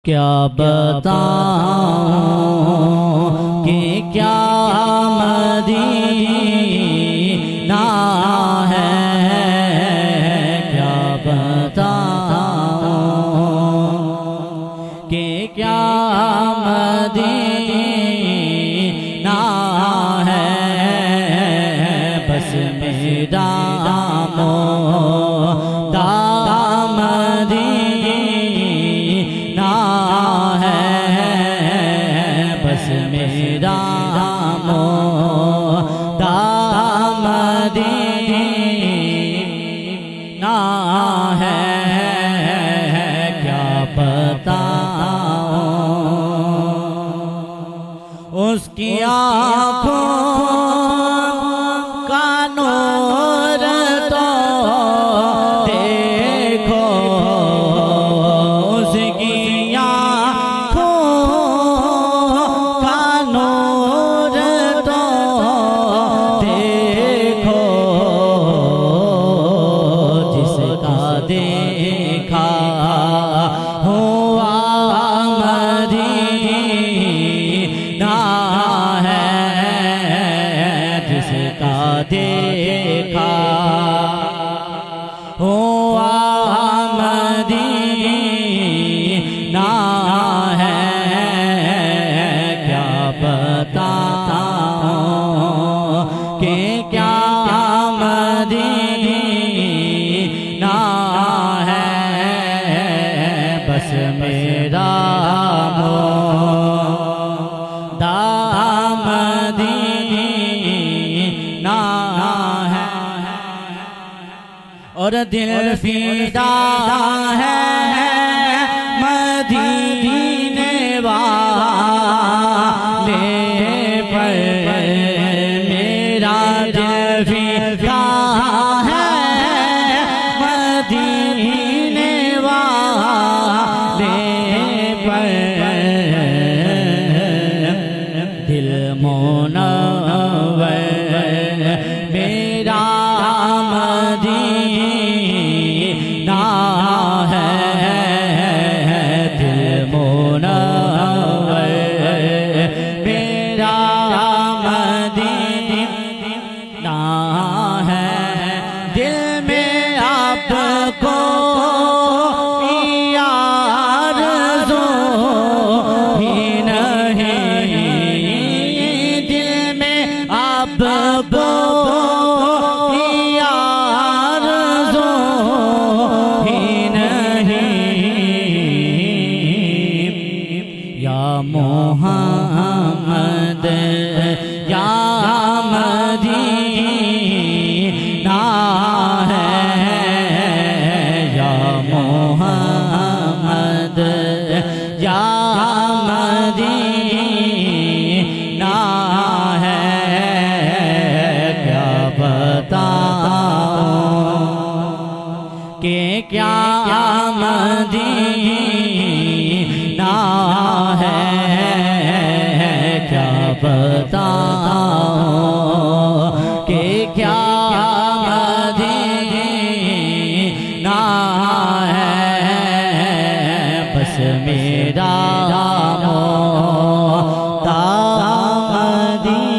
क्या बताऊं कि क्या मदीना है, क्या बताऊं कि क्या मदीना है। बस मेरा मेरा मदीना है, क्या बताऊं उसकी आँखों का नूर तो देखो, उसकी देखा हुआ मदीना है, जिसका देखा हुआ मदीना है। क्या बताऊं कि क्या मदीना है। बस मेरा मदीना है और दिल फिदा है मदीने वाले पर। मेरा दिल फिदा है मदीने वाले पर। दिल मुनव्वर मेरा मदीना है, दिल मुनव्वर मेरा मदीना है। दिल में आपको आरज़ू ही नहीं, दिल में आपको आरज़ू ही नहीं। या मोहम्मद या मदीना है, या मोहम्मद या मदीना है। क्या बताऊं कि क्या मदीना है, क्या बताऊं कि क्या